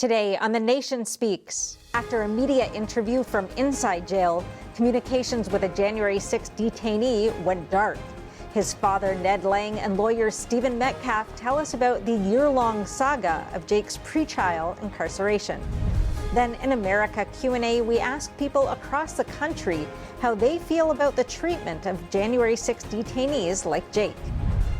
Today on The Nation Speaks, after a media interview from inside jail, communications with a January 6 detainee went dark. His father, Ned Lang, and lawyer Steven Metcalf tell us about the year-long saga of Jake's pretrial incarceration. Then in America Q&A, we ask people across the country how they feel about the treatment of January 6 detainees like Jake.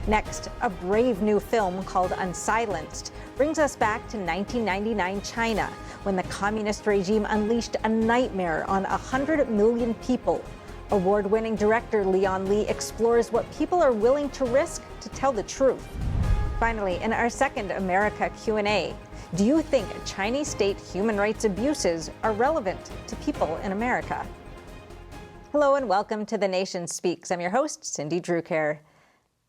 Next, a brave new film called Unsilenced brings us back to 1999 China, when the communist regime unleashed a nightmare on 100 million people. Award-winning director Leon Lee explores what people are willing to risk to tell the truth. Finally, in our second America Q&A, do you think Chinese state human rights abuses are relevant to people in America? Hello and welcome to The Nation Speaks. I'm your host, Cindy Drucare.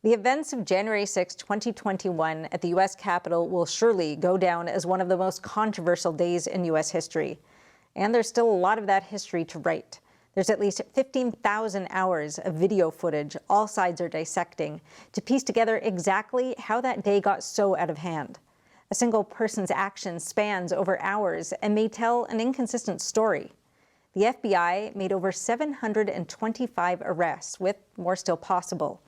The events of January 6, 2021 at the U.S. Capitol will surely go down as one of the most controversial days in U.S. history. And there's still a lot of that history to write. There's at least 15,000 hours of video footage all sides are dissecting to piece together exactly how that day got so out of hand. A single person's action spans over hours and may tell an inconsistent story. The FBI made over 725 arrests, with more still possible.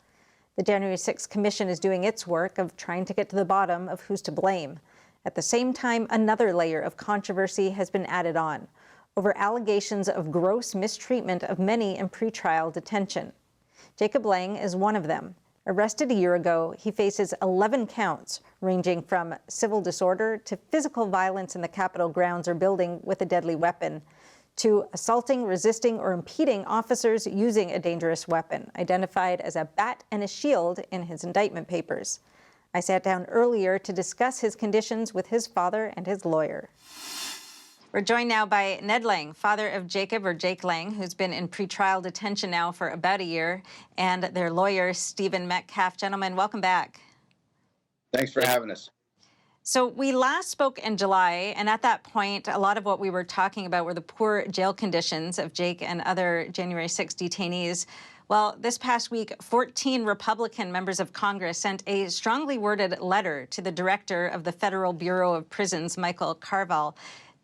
The January 6th Commission is doing its work of trying to get to the bottom of who's to blame. At the same time, another layer of controversy has been added on over allegations of gross mistreatment of many in pretrial detention. Jacob Lang is one of them. Arrested a year ago, he faces 11 counts, ranging from civil disorder to physical violence in the Capitol grounds or building with a deadly weapon, to assaulting, resisting, or impeding officers using a dangerous weapon, identified as a bat and a shield in his indictment papers. I sat down earlier to discuss his conditions with his father and his lawyer. We're joined now by Ned Lang, father of Jacob, or Jake Lang, who's been in pretrial detention now for about a year, and their lawyer, Steven Metcalf. Gentlemen, welcome back. Thanks for having us. So we last spoke in July, and at that point, a lot of what we were talking about were the poor jail conditions of Jake and other January 6 detainees. Well, this past week, 14 Republican members of Congress sent a strongly worded letter to the director of the Federal Bureau of Prisons, Michael Carville,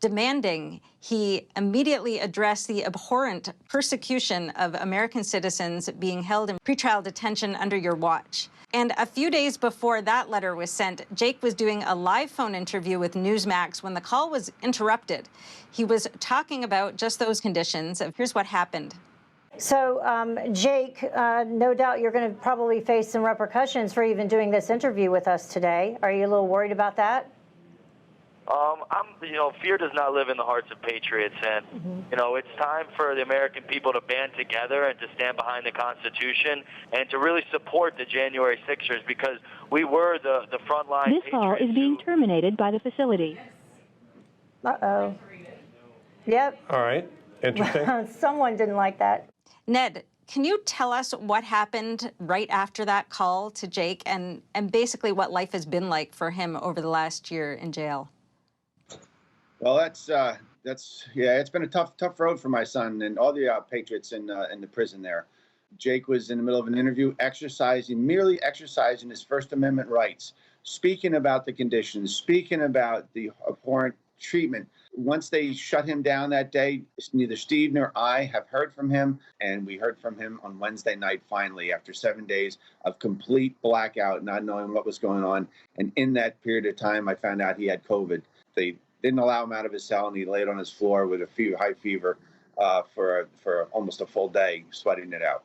demanding he immediately address the abhorrent persecution of American citizens being held in pretrial detention under your watch. And a few days before that letter was sent, Jake was doing a live phone interview with Newsmax when the call was interrupted. He was talking about just those conditions. Here's what happened. So, Jake, no doubt you're going to probably face some repercussions for even doing this interview with us today. Are you a little worried about that? Fear does not live in the hearts of patriots, and, it's time for the American people to band together and to stand behind the Constitution and to really support the January 6ers, because we were the frontline patriots. This call is being terminated by the facility. Uh-oh. Yep. All right. Interesting. Someone didn't like that. Ned, can you tell us what happened right after that call to Jake and basically what life has been like for him over the last year in jail? Well, it's been a tough road for my son and all the patriots in the prison there. Jake was in the middle of an interview, merely exercising his First Amendment rights, speaking about the conditions, speaking about the abhorrent treatment. Once they shut him down that day, neither Steve nor I have heard from him, and we heard from him on Wednesday night, finally, after 7 days of complete blackout, not knowing what was going on. And in that period of time, I found out he had COVID. They didn't allow him out of his cell, and he laid on his floor with a high fever for almost a full day, sweating it out.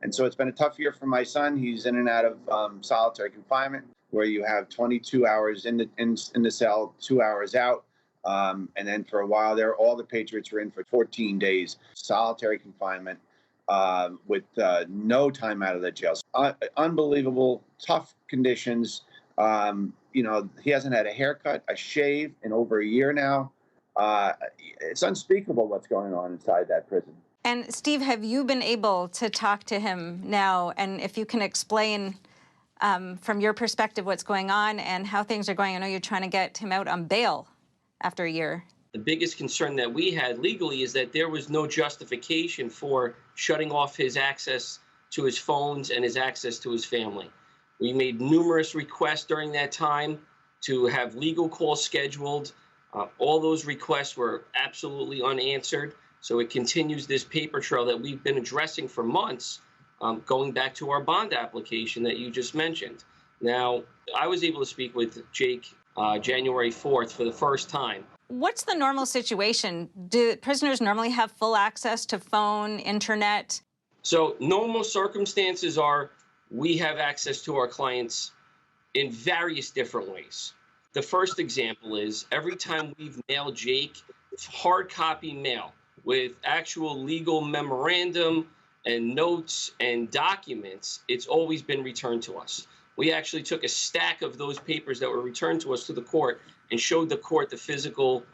And so it's been a tough year for my son. He's in and out of solitary confinement, where you have 22 hours in the cell, 2 hours out. And then for a while there, all the patriots were in for 14 days, solitary confinement with no time out of the jail. Unbelievable, tough conditions. He hasn't had a haircut, a shave in over a year now. It's unspeakable what's going on inside that prison. And Steve, have you been able to talk to him now? And if you can explain from your perspective what's going on and how things are going. I know you're trying to get him out on bail after a year. The biggest concern that we had legally is that there was no justification for shutting off his access to his phones and his access to his family. We made numerous requests during that time to have legal calls scheduled. All those requests were absolutely unanswered. So it continues this paper trail that we've been addressing for months, going back to our bond application that you just mentioned. Now, I was able to speak with Jake January 4th for the first time. What's the normal situation? Do prisoners normally have full access to phone, internet? So normal circumstances are we have access to our clients in various different ways. The first example is every time we've mailed Jake hard copy mail with actual legal memorandum and notes and documents, it's always been returned to us. We actually took a stack of those papers that were returned to us to the court and showed the court the physical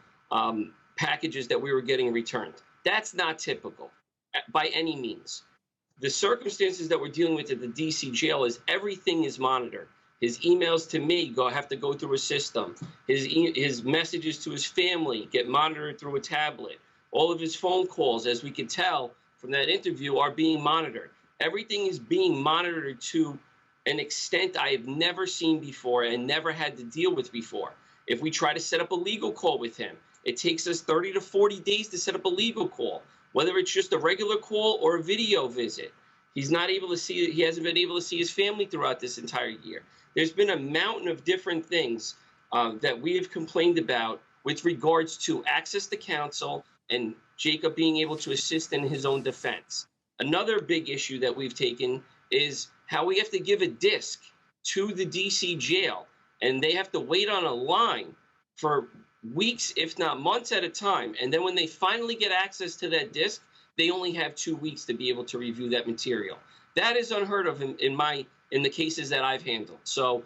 packages that we were getting returned. That's not typical by any means. The circumstances that we're dealing with at the DC jail is everything is monitored. His emails to me have to go through a system. His messages to his family get monitored through a tablet. All of his phone calls, as we could tell from that interview, are being monitored. Everything is being monitored to an extent I have never seen before and never had to deal with before. If we try to set up a legal call with him, it takes us 30 to 40 days to set up a legal call, whether it's just a regular call or a video visit. He hasn't been able to see his family throughout this entire year. There's been a mountain of different things that we have complained about with regards to access to counsel and Jacob being able to assist in his own defense. Another big issue that we've taken is how we have to give a disc to the DC jail, and they have to wait on a line for weeks, if not months at a time. And then when they finally get access to that disc, they only have 2 weeks to be able to review that material. That is unheard of in the cases that I've handled. So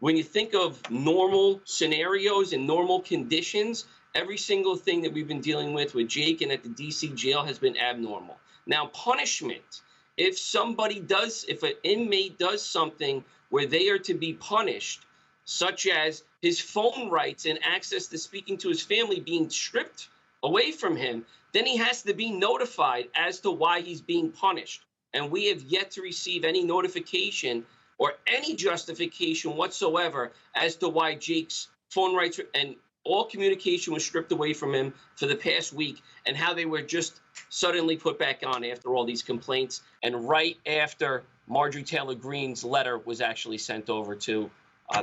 when you think of normal scenarios and normal conditions, every single thing that we've been dealing with Jake and at the DC jail has been abnormal. Now, punishment. If an inmate does something where they are to be punished, such as his phone rights and access to speaking to his family being stripped away from him, then he has to be notified as to why he's being punished. And we have yet to receive any notification or any justification whatsoever as to why Jake's phone rights and all communication was stripped away from him for the past week, and how they were just suddenly put back on after all these complaints and right after Marjorie Taylor Greene's letter was actually sent over to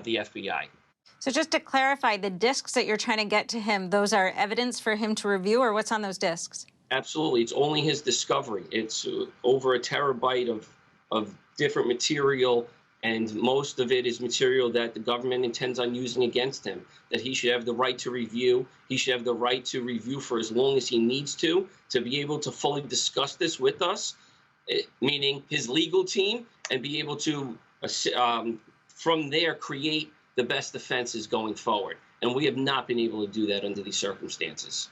the FBI. So just to clarify, the discs that you're trying to get to him, those are evidence for him to review, or what's on those discs? Absolutely. It's only his discovery. It's over a terabyte of different material, and most of it is material that the government intends on using against him, that he should have the right to review. He should have the right to review for as long as he needs to be able to fully discuss this with us, meaning his legal team, and be able to, from there, create the best defenses going forward. And we have not been able to do that under these circumstances.